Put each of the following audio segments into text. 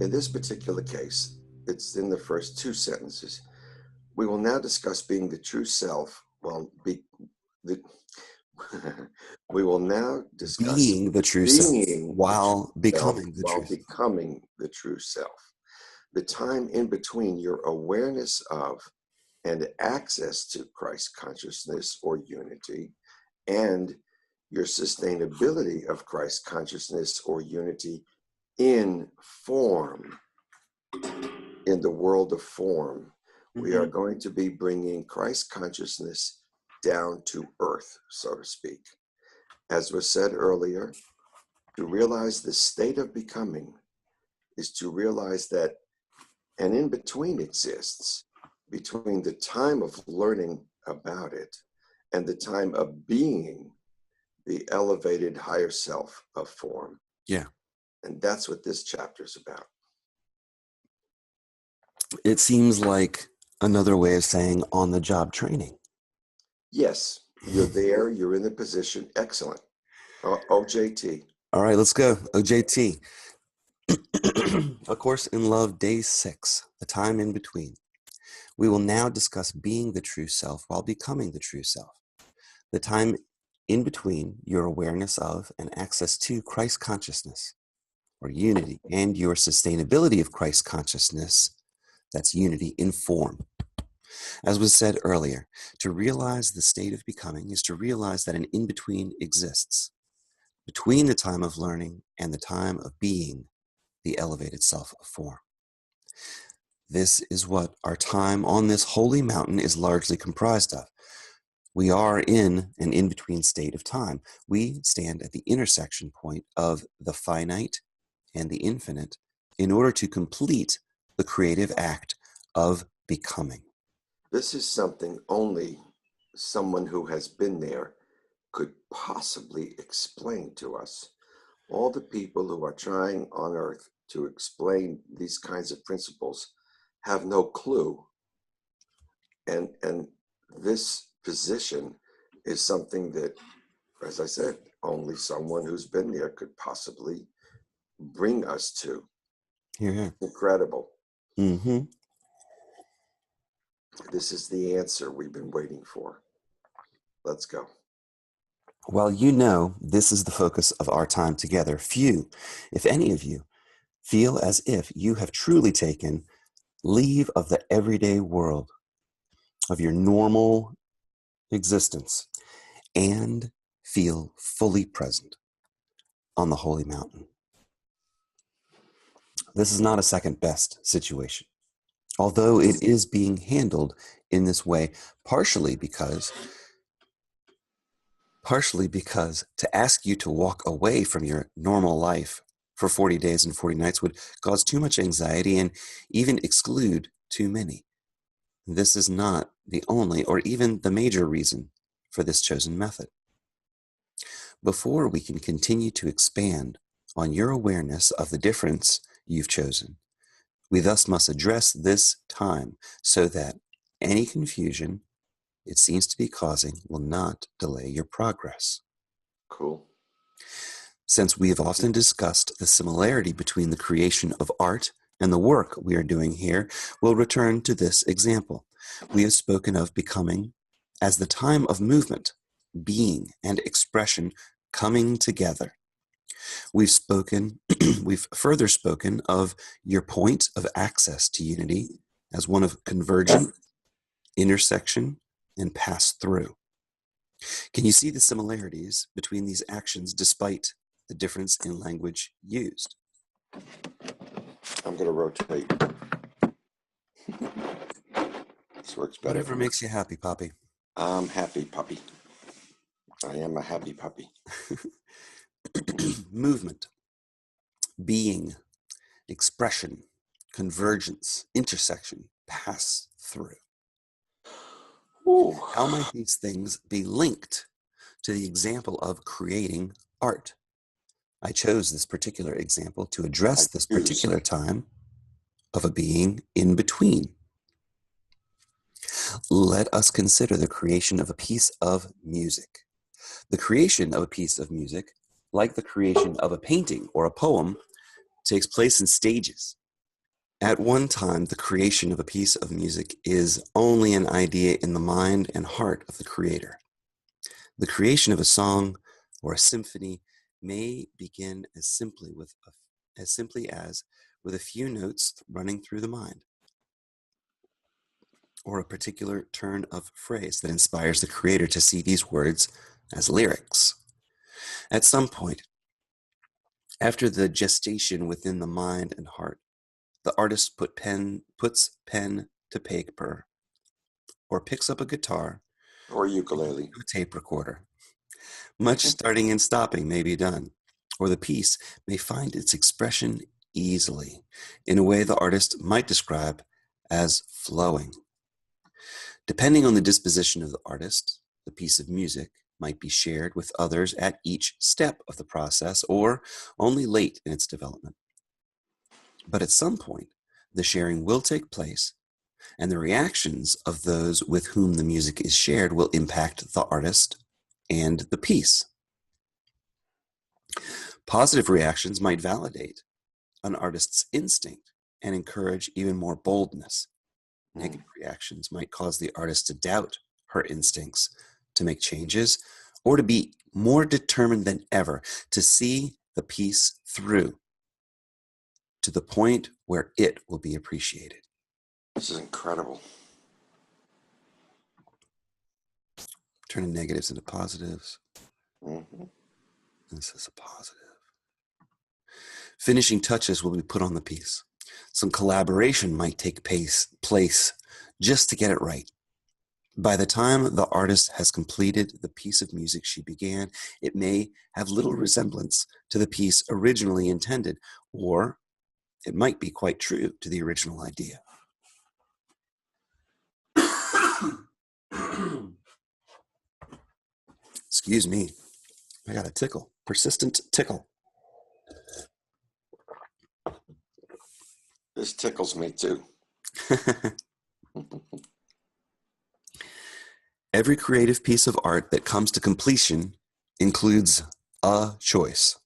In this particular case, it's in the first two sentences. We will now discuss being the true self. The, we will now discuss Being the true self being while the true self becoming the while truth. becoming the true self. The time in between your awareness of and access to Christ consciousness or unity and your sustainability of Christ consciousness or unity in form, in the world of form. We are going to be bringing Christ consciousness down to earth, so to speak. As was said earlier, to realize the state of becoming is to realize that an in-between exists between the time of learning about it and the time of being the elevated higher self of form. Yeah. And that's what this chapter is about. It seems like another way of saying on-the-job training. Yes, you're there, you're in the position. Excellent. OJT. All right, let's go. OJT. A Course in Love, Day 6, the time in between. We will now discuss being the true self while becoming the true self. The time in between your awareness of and access to Christ consciousness or unity and your sustainability of Christ consciousness, that's unity in form. As was said earlier, to realize the state of becoming is to realize that an in-between exists between the time of learning and the time of being the elevated self of form. This is what our time on this holy mountain is largely comprised of. We are in an in-between state of time. We stand at the intersection point of the finite and the infinite in order to complete the creative act of becoming. This is something only someone who has been there could possibly explain to us. All the people who are trying on earth to explain these kinds of principles have no clue. And this position is something that, as I said, only someone who's been there could possibly bring us to. Here. Incredible. Mm-hmm. This is the answer we've been waiting for. Let's go. Well, you know, this is the focus of our time together. Few, if any of you, feel as if you have truly taken leave of the everyday world, of your normal existence, and feel fully present on the holy mountain. This is not a second best situation, although it is being handled in this way, partially because to ask you to walk away from your normal life for 40 days and 40 nights would cause too much anxiety and even exclude too many. This is not the only or even the major reason for this chosen method. Before we can continue to expand on your awareness of the difference you've chosen, we thus must address this time so that any confusion it seems to be causing will not delay your progress. Cool. Since we have often discussed the similarity between the creation of art and the work we are doing here, we'll return to this example. We have spoken of becoming as the time of movement, being, and expression coming together. We've further spoken of your point of access to unity as one of convergent, intersection, and pass through. Can you see the similarities between these actions despite the difference in language used? I'm going to rotate. This works better. Whatever makes you happy, Poppy. I'm happy, puppy. I am a happy puppy. Movement, being, expression, convergence, intersection, pass through. Ooh. How might these things be linked to the example of creating art? I chose this particular example to address this particular time of a being in between. Let us consider the creation of a piece of music. The creation of a piece of music, like the creation of a painting or a poem, takes place in stages. At one time, the creation of a piece of music is only an idea in the mind and heart of the creator. The creation of a song or a symphony may begin as simply as with a few notes running through the mind, or a particular turn of phrase that inspires the creator to see these words as lyrics. At some point, after the gestation within the mind and heart, the artist puts pen to paper, or picks up a guitar Or ukulele. or a tape recorder. Much starting and stopping may be done, or the piece may find its expression easily in a way the artist might describe as flowing. Depending on the disposition of the artist, the piece of music might be shared with others at each step of the process or only late in its development. But at some point, the sharing will take place, and the reactions of those with whom the music is shared will impact the artist and the piece. Positive reactions might validate an artist's instinct and encourage even more boldness. Negative reactions might cause the artist to doubt her instincts, to make changes, or to be more determined than ever to see the piece through to the point where it will be appreciated. This is incredible. Turning negatives into positives. Mm-hmm. This is a positive. Finishing touches will be put on the piece. Some collaboration might take place just to get it right. By the time the artist has completed the piece of music she began, it may have little resemblance to the piece originally intended, or it might be quite true to the original idea. Excuse me, I got a tickle, persistent tickle. This tickles me too. Every creative piece of art that comes to completion includes a choice.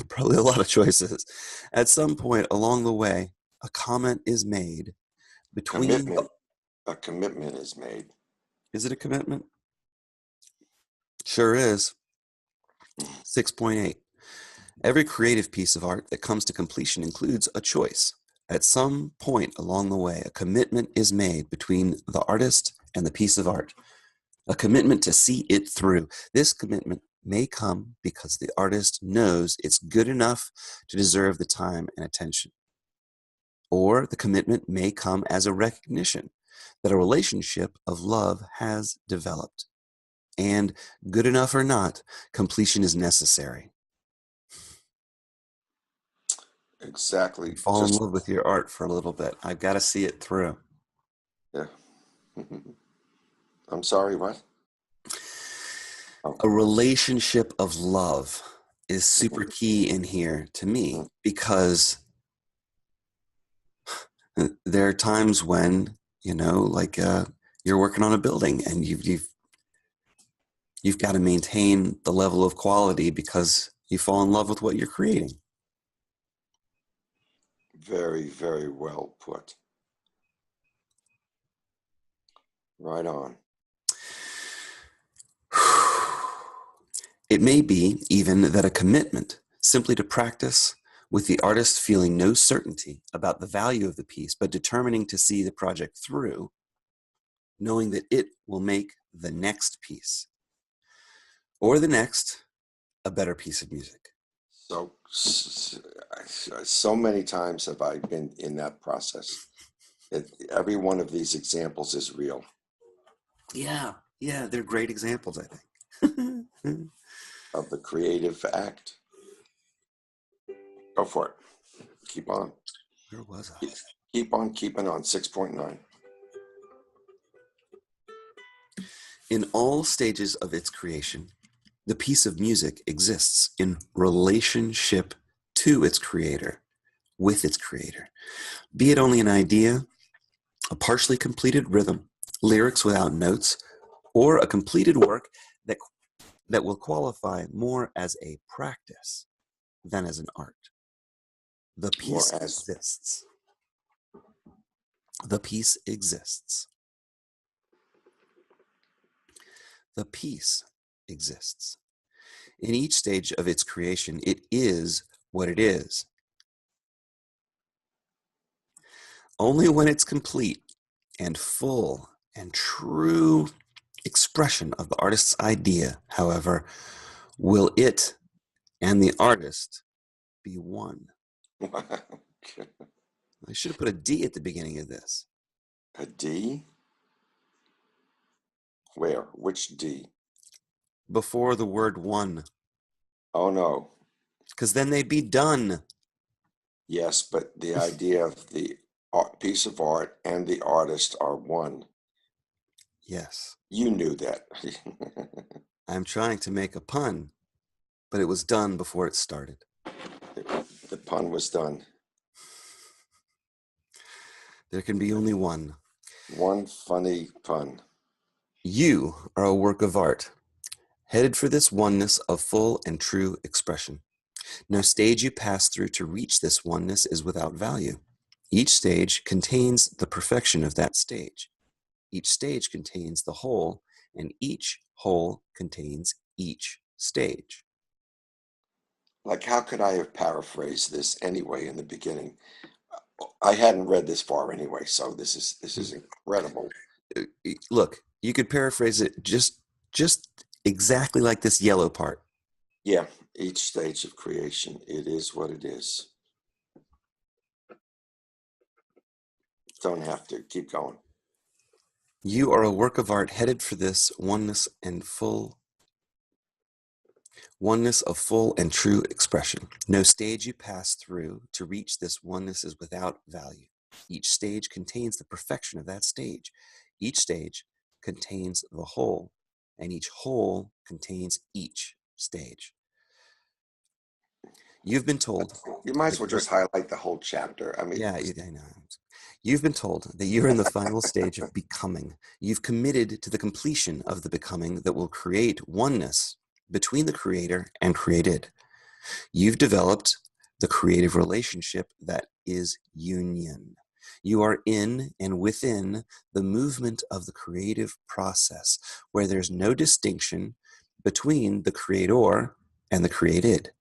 Probably a lot of choices. At some point along the way, a comment is made between. A commitment is made. Is it a commitment? Sure is. 6.8. Every creative piece of art that comes to completion includes a choice. At some point along the way, a commitment is made between the artist and the piece of art. A commitment to see it through. This commitment may come because the artist knows it's good enough to deserve the time and attention. Or the commitment may come as a recognition that a relationship of love has developed. And good enough or not, completion is necessary. Exactly. Fall in love with your art for a little bit. I've got to see it through. Yeah. I'm sorry, what? A relationship of love is super key in here to me, because there are times when, you're working on a building and you've got to maintain the level of quality because you fall in love with what you're creating. Very, very well put. Right on. It may be even that a commitment simply to practice, with the artist feeling no certainty about the value of the piece, but determining to see the project through, knowing that it will make the next piece or the next a better piece of music. So many times have I been in that process. Every one of these examples is real. Yeah, they're great examples, I think. Of the creative act. Go for it. Keep on. Where was I? Keep on keeping on. 6.9. In all stages of its creation, the piece of music exists in relationship to its creator, with its creator. Be it only an idea, a partially completed rhythm, lyrics without notes, or a completed work that will qualify more as a practice than as an art. The piece exists. The peace exists. The peace exists. In each stage of its creation, it is what it is. Only when it's complete and full and true expression of the artist's idea, however, will it and the artist be one. I should have put a D at the beginning of this. A D? Where? Which D? Before the word one. Oh, no. Because then they'd be done. Yes, but the idea of the piece of art and the artist are one. Yes. You knew that. I'm trying to make a pun, but it was done before it started. The pun was done. There can be only one. One funny pun. You are a work of art, headed for this oneness of full and true expression. No stage you pass through to reach this oneness is without value. Each stage contains the perfection of that stage. Each stage contains the whole, and each whole contains each stage. Like, how could I have paraphrased this anyway in the beginning? I hadn't read this far anyway, so this is incredible. Look, you could paraphrase it just exactly like this yellow part. Yeah, each stage of creation, it is what it is. Don't have to. Keep going. You are a work of art headed for this oneness and oneness of full and true expression. No stage you pass through to reach this oneness is without value. Each stage contains the perfection of that stage. Each stage contains the whole, and each whole contains each stage. You've been told. You might as well just highlight the whole chapter. I mean, Yeah, I know. You've been told that you're in the final stage of becoming. You've committed to the completion of the becoming that will create oneness between the creator and created. You've developed the creative relationship that is union. You are in and within the movement of the creative process where there's no distinction between the creator and the created.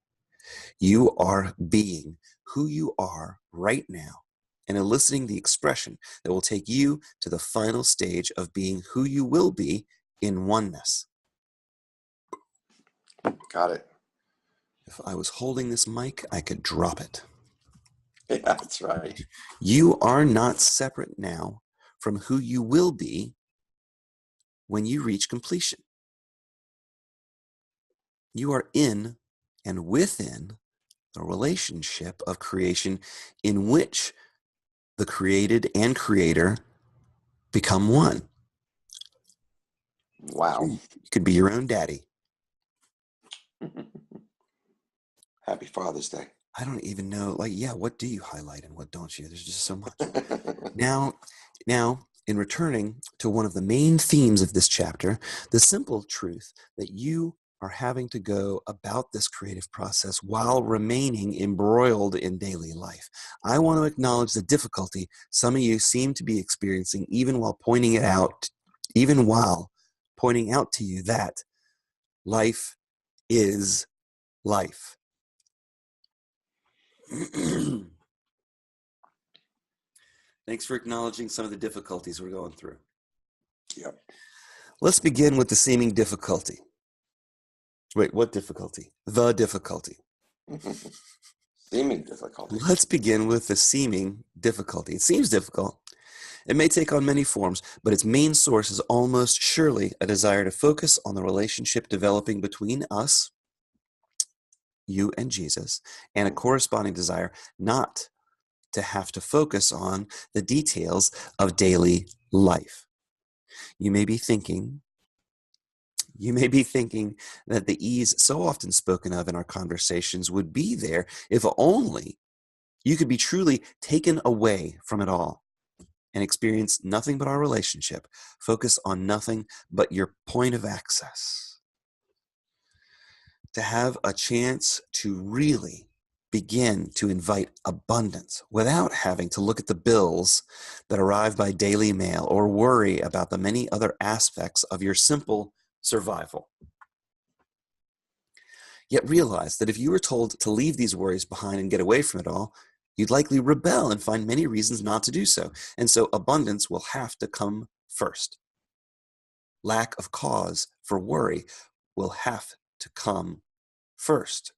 You are being who you are right now and eliciting the expression that will take you to the final stage of being who you will be in oneness. got it. If I was holding this mic, I could drop it. Yeah, that's right. You are not separate now from who you will be when you reach completion. You are in and within the relationship of creation in which the created and creator become one. Wow. You could be your own daddy. Happy Father's Day. I don't even know, what do you highlight and what don't you? There's just so much. Now, in returning to one of the main themes of this chapter, the simple truth that you are having to go about this creative process while remaining embroiled in daily life. I want to acknowledge the difficulty some of you seem to be experiencing, even while pointing out to you that life is life. Thanks for acknowledging some of the difficulties we're going through. Yep. Let's begin with the seeming difficulty. Wait, what difficulty? The difficulty. Seeming difficulty. Let's begin with the seeming difficulty. It seems difficult. It may take on many forms, but its main source is almost surely a desire to focus on the relationship developing between us, you and Jesus, and a corresponding desire not to have to focus on the details of daily life. You may be thinking that the ease so often spoken of in our conversations would be there if only you could be truly taken away from it all and experience nothing but our relationship, focus on nothing but your point of access. To have a chance to really begin to invite abundance without having to look at the bills that arrive by daily mail or worry about the many other aspects of your simple survival. Yet realize that if you were told to leave these worries behind and get away from it all, you'd likely rebel and find many reasons not to do so. And so abundance will have to come first. Lack of cause for worry will have to come first.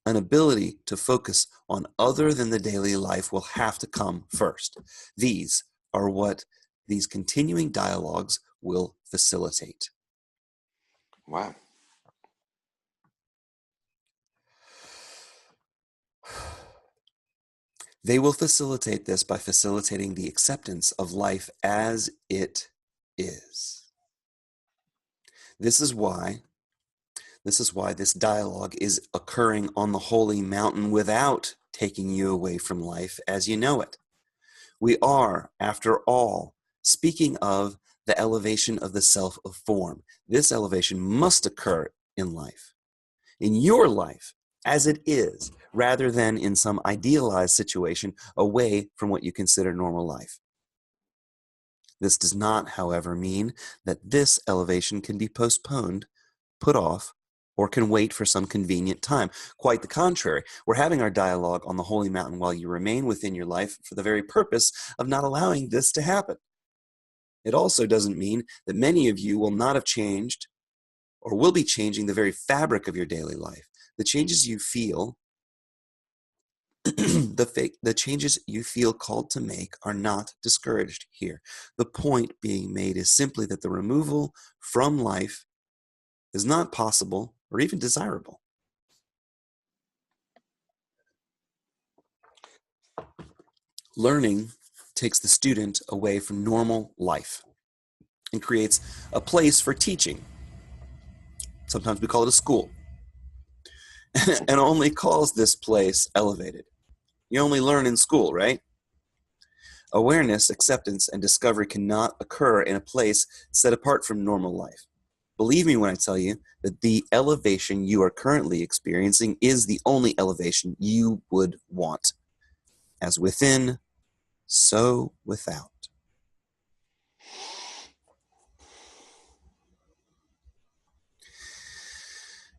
An ability to focus on other than the daily life will have to come first. These are what these continuing dialogues will facilitate. Wow. They will facilitate this by facilitating the acceptance of life as it is. This is why this dialogue is occurring on the holy mountain without taking you away from life as you know it. We are, after all, speaking of the elevation of the self of form. This elevation must occur in life, in your life, as it is, rather than in some idealized situation away from what you consider normal life. This does not, however, mean that this elevation can be postponed, put off, or can wait for some convenient time. Quite the contrary, we're having our dialogue on the holy mountain while you remain within your life for the very purpose of not allowing this to happen. It also doesn't mean that many of you will not have changed or will be changing the very fabric of your daily life. The changes you feel the changes you feel called to make are not discouraged here. The point being made is simply that the removal from life is not possible or even desirable. Learning takes the student away from normal life and creates a place for teaching. Sometimes we call it a school. And only calls this place elevated. You only learn in school, right? Awareness, acceptance, and discovery cannot occur in a place set apart from normal life. Believe me when I tell you that the elevation you are currently experiencing is the only elevation you would want. As within, so without.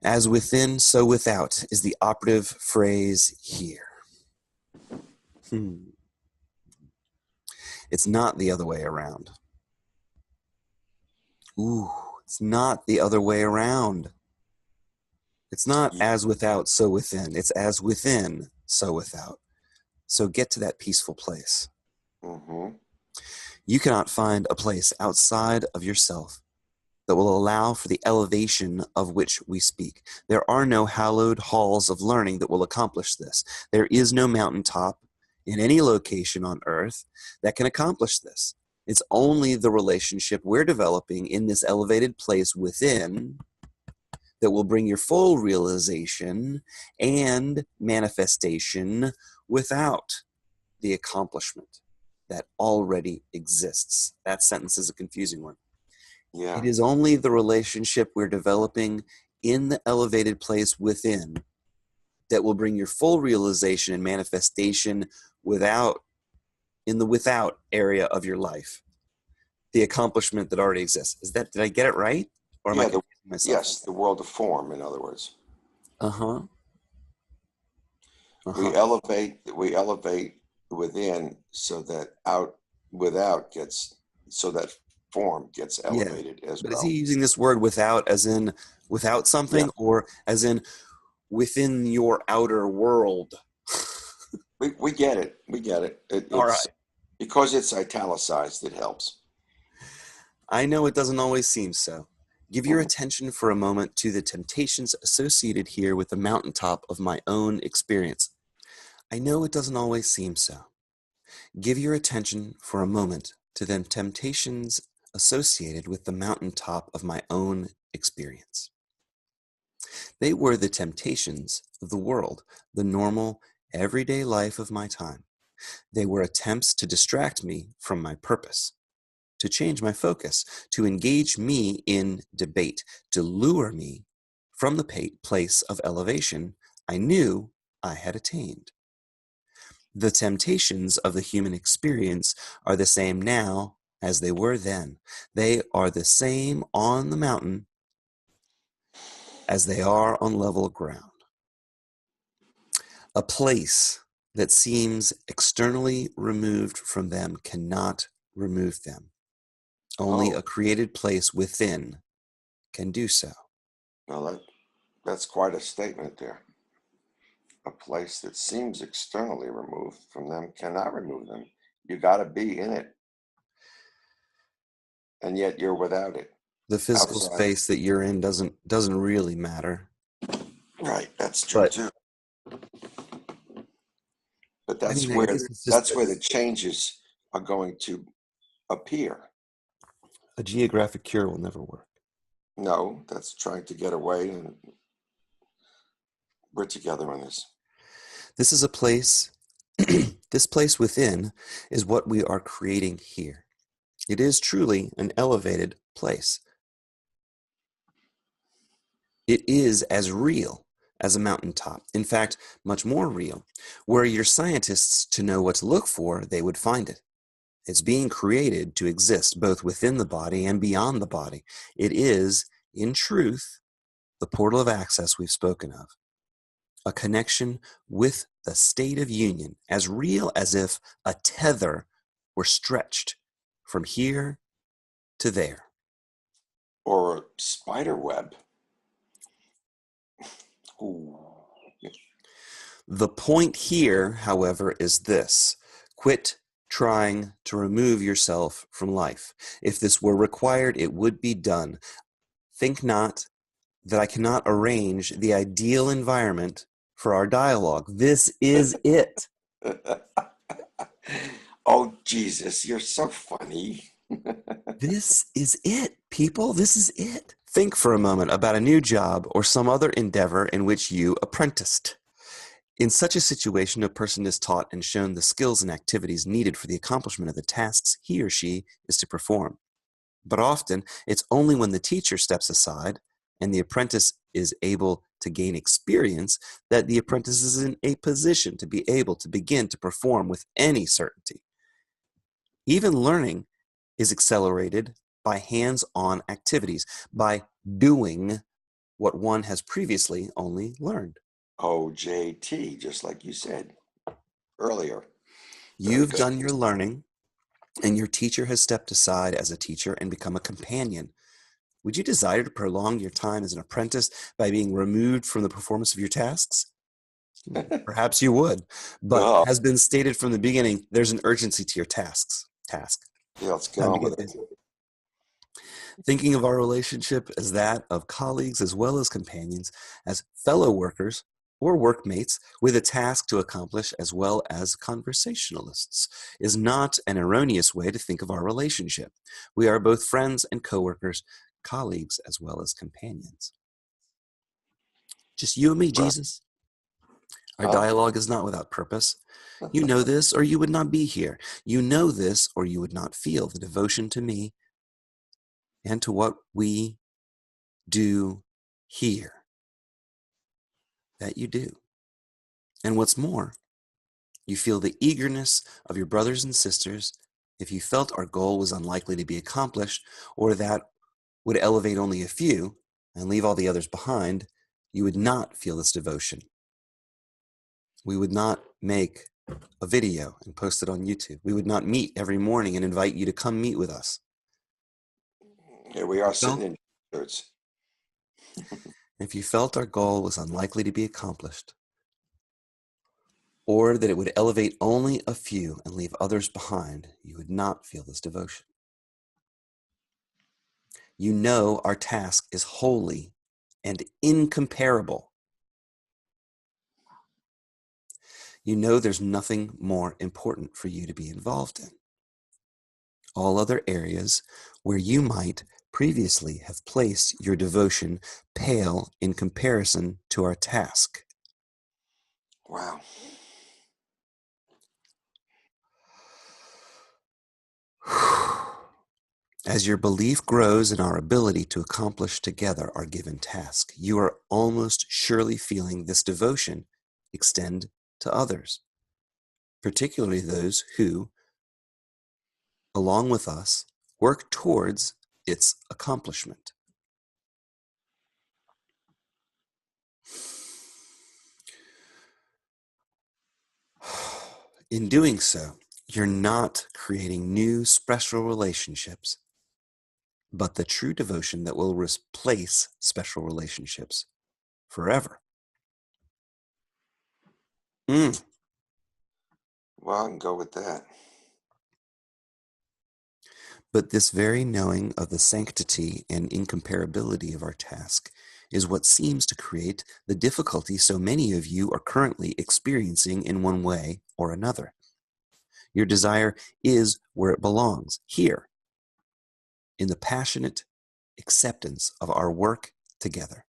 As within, so without is the operative phrase here. It's not the other way around. It's not the other way around. It's not as without, so within. It's as within, so without. So get to that peaceful place. Mm-hmm. You cannot find a place outside of yourself that will allow for the elevation of which we speak. There are no hallowed halls of learning that will accomplish this. There is no mountaintop in any location on earth that can accomplish this. It's only the relationship we're developing in this elevated place within that will bring your full realization and manifestation without the accomplishment that already exists. That sentence is a confusing one. Yeah. It is only the relationship we're developing in the elevated place within that will bring your full realization and manifestation in the without area of your life. The accomplishment that already exists. Did I get it right? Or am I confusing myself? Yes, the world of form, in other words. We elevate within so that form gets elevated as but well. is he using this word without as in without something or as in within your outer world? We get it. We get it. All right. Because it's italicized, it helps. I know it doesn't always seem so. Give your attention for a moment to the temptations associated here with the mountaintop of my own experience. I know it doesn't always seem so. Give your attention for a moment to the temptations associated with the mountaintop of my own experience. They were the temptations of the world, the normal, everyday life of my time. They were attempts to distract me from my purpose, to change my focus, to engage me in debate, to lure me from the place of elevation I knew I had attained. The temptations of the human experience are the same now as they were then. They are the same on the mountain as they are on level ground. A place that seems externally removed from them cannot remove them. Only Oh, a created place within can do so. well, that's quite a statement there. A place that seems externally removed from them cannot remove them. You got to be in it, and yet you're without it. The physical Outside. space that you're in doesn't really matter. Right, that's true But too. But I mean, I guess it's just that's where the changes are going to appear. a geographic cure will never work. No, that's trying to get away, and we're together on this. This is a place, this place within is what we are creating here. It is truly an elevated place. It is as real as a mountaintop. In fact, much more real. Were your scientists to know what to look for, they would find it. It's being created to exist both within the body and beyond the body. It is, in truth, the portal of access we've spoken of. A connection with the state of union, as real as if a tether were stretched from here to there. Or a spider web. Ooh. The point here, however, is this: quit trying to remove yourself from life. If this were required, it would be done. Think not that I cannot arrange the ideal environment for our dialogue. This is it. Oh, Jesus, you're so funny. This is it, people. This is it. Think for a moment about a new job or some other endeavor in which you apprenticed. In such a situation, a person is taught and shown the skills and activities needed for the accomplishment of the tasks he or she is to perform. But often, it's only when the teacher steps aside and the apprentice is able to gain experience that the apprentice is in a position to be able to begin to perform with any certainty. Even learning is accelerated by hands-on activities, by doing what one has previously only learned. OJT, just like you said earlier. Very You've good. done your learning, and your teacher has stepped aside as a teacher and become a companion. Would you desire to prolong your time as an apprentice by being removed from the performance of your tasks? Perhaps you would, but Oh, has been stated from the beginning, there's an urgency to your task. yeah, let's get Time to on get with it. busy. Thinking of our relationship as that of colleagues as well as companions, as fellow workers or workmates with a task to accomplish as well as conversationalists, is not an erroneous way to think of our relationship. We are both friends and coworkers, colleagues as well as companions. Just you and me, Right. Jesus. Our Huh? dialogue is not without purpose. You know this, or you would not be here. You know this, or you would not feel the devotion to me and to what we do here that you do. And what's more, you feel the eagerness of your brothers and sisters if you felt our goal was unlikely to be accomplished, or that would elevate only a few and leave all the others behind. You would not feel this devotion. We would not make a video and post it on YouTube. We would not meet every morning and invite you to come meet with us. Here we are Well, sitting in shirts. if you felt our goal was unlikely to be accomplished, or that it would elevate only a few and leave others behind, you would not feel this devotion. You know our task is holy and incomparable. You know there's nothing more important for you to be involved in. All other areas where you might previously have placed your devotion pale in comparison to our task. Wow. As your belief grows in our ability to accomplish together our given task, you are almost surely feeling this devotion extend to others, particularly those who, along with us, work towards its accomplishment. In doing so, you're not creating new special relationships, but the true devotion that will replace special relationships forever. Well, I can go with that. But this very knowing of the sanctity and incomparability of our task is what seems to create the difficulty so many of you are currently experiencing in one way or another. Your desire is where it belongs, here, in the passionate acceptance of our work together.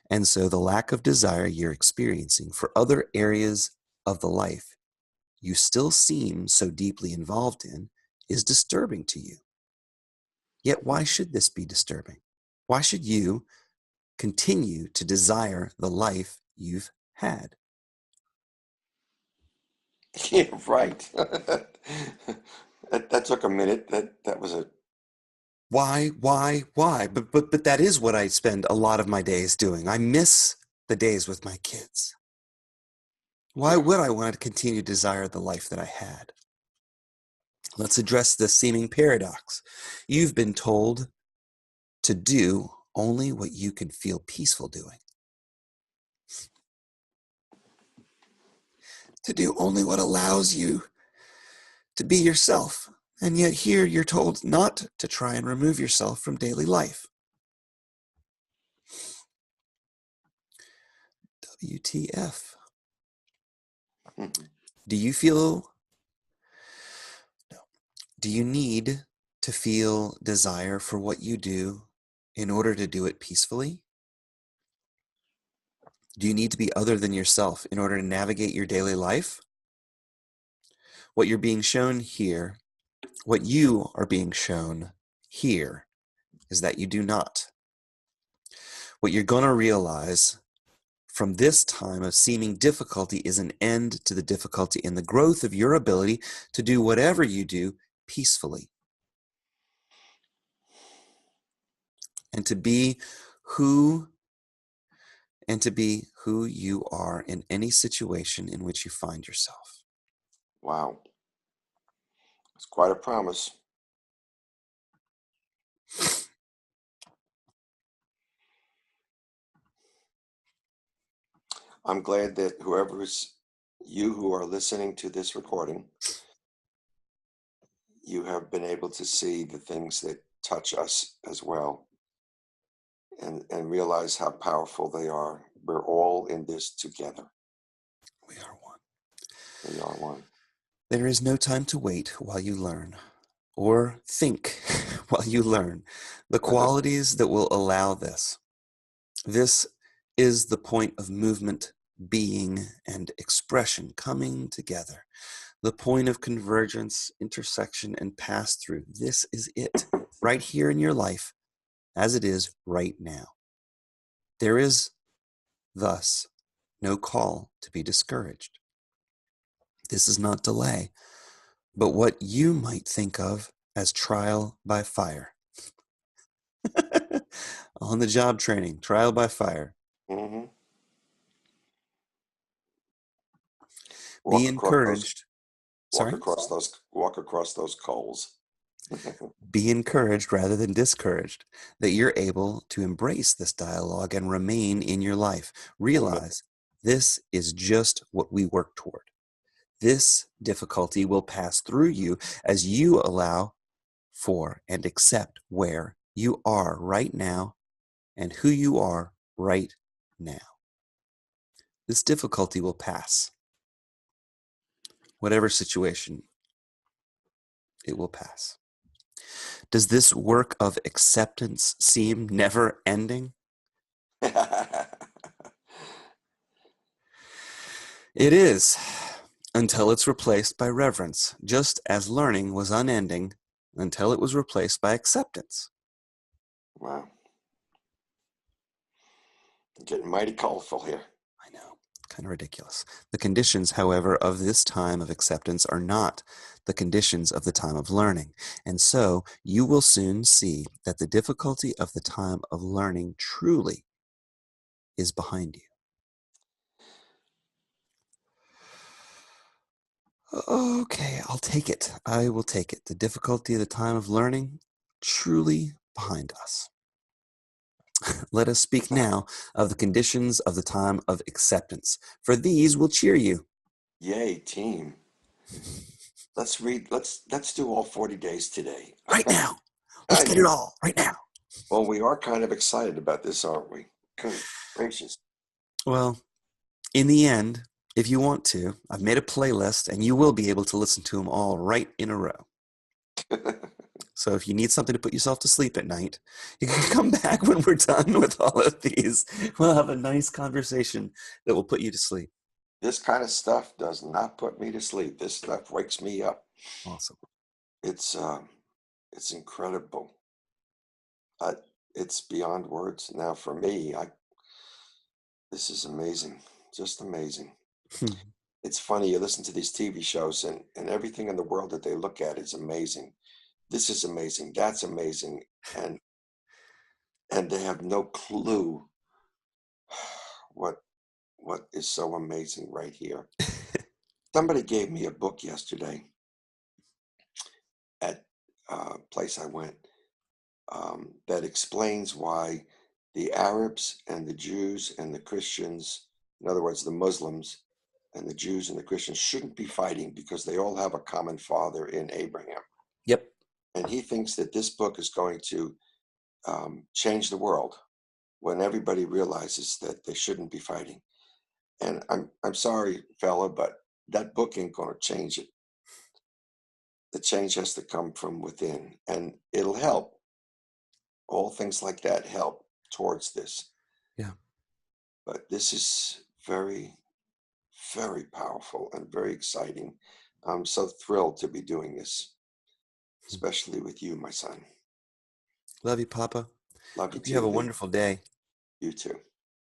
And so the lack of desire you're experiencing for other areas of the life you still seem so deeply involved in is disturbing to you. Yet why should this be disturbing? Why should you continue to desire the life you've had? Yeah, right. That took a minute. That was a Why? But that is what I spend a lot of my days doing. I miss the days with my kids. Why yeah. would I want to continue to desire the life that I had? Let's address this seeming paradox. You've been told to do only what you can feel peaceful doing. To do only what allows you to be yourself. And yet here you're told not to try and remove yourself from daily life. WTF? Mhm. Do you feel, no, do you need to feel desire for what you do in order to do it peacefully? Do you need to be other than yourself in order to navigate your daily life? What you're being shown here, what you are being shown here, is that you do not. What you're going to realize from this time of seeming difficulty is an end to the difficulty in the growth of your ability to do whatever you do peacefully. And to be who you are in any situation in which you find yourself. Wow. It's quite a promise. I'm glad that you who are listening to this recording, you have been able to see the things that touch us as well and realize how powerful they are. We're all in this together. We are one. We are one. There is no time to wait while you learn, or think while you learn the qualities that will allow this. This is the point of movement, being, and expression coming together. The point of convergence, intersection, and pass through. This is it, right here in your life, as it is right now. There is, thus, no call to be discouraged. This is not delay, but what you might think of as trial by fire. On the job training, trial by fire. Mm-hmm. Be Walk across those. encouraged. Sorry? Walk across those coals. Be encouraged rather than discouraged that you're able to embrace this dialogue and remain in your life. Amen. Realize this is just what we work toward. This difficulty will pass through you as you allow for and accept where you are right now and who you are right now. This difficulty will pass. Whatever situation, it will pass. Does this work of acceptance seem never ending? It is, until it's replaced by reverence, just as learning was unending until it was replaced by acceptance. Wow. Getting mighty colorful here. I know. Kind of ridiculous. The conditions, however, of this time of acceptance are not the conditions of the time of learning. And so you will soon see that the difficulty of the time of learning truly is behind you. Okay, I'll take it. I will take it. The difficulty of the time of learning truly behind us. Let us speak now of the conditions of the time of acceptance, for these will cheer you. Yay, team. Let's do all 40 days today. Right now. Let's I get it know. all right now. Well, we are kind of excited about this, aren't we? Good gracious. Well, in the end, if you want to, I've made a playlist and you will be able to listen to them all right in a row. So if you need something to put yourself to sleep at night, you can come back when we're done with all of these. We'll have a nice conversation that will put you to sleep. This kind of stuff does not put me to sleep. This stuff wakes me up. Awesome. It's it's incredible. I, it's beyond words. Now for me, this is amazing. Just amazing. It's funny, you listen to these TV shows and everything in the world that they look at is amazing. This is amazing. That's amazing. And and they have no clue what what is so amazing right here. Somebody gave me a book yesterday at a place I went that explains why the Arabs and the Jews and the Christians, in other words, the Muslims and the Jews and the Christians, shouldn't be fighting because they all have a common father in Abraham. Yep. And he thinks that this book is going to change the world when everybody realizes that they shouldn't be fighting. And I'm sorry, fella, but that book ain't going to change it. The change has to come from within, and it'll help. All things like that help towards this. Yeah. But this is very, very powerful and very exciting. I'm so thrilled to be doing this, especially with you, my son. Love you, Papa. Love you Hope you have too, a Lee. wonderful day. You too.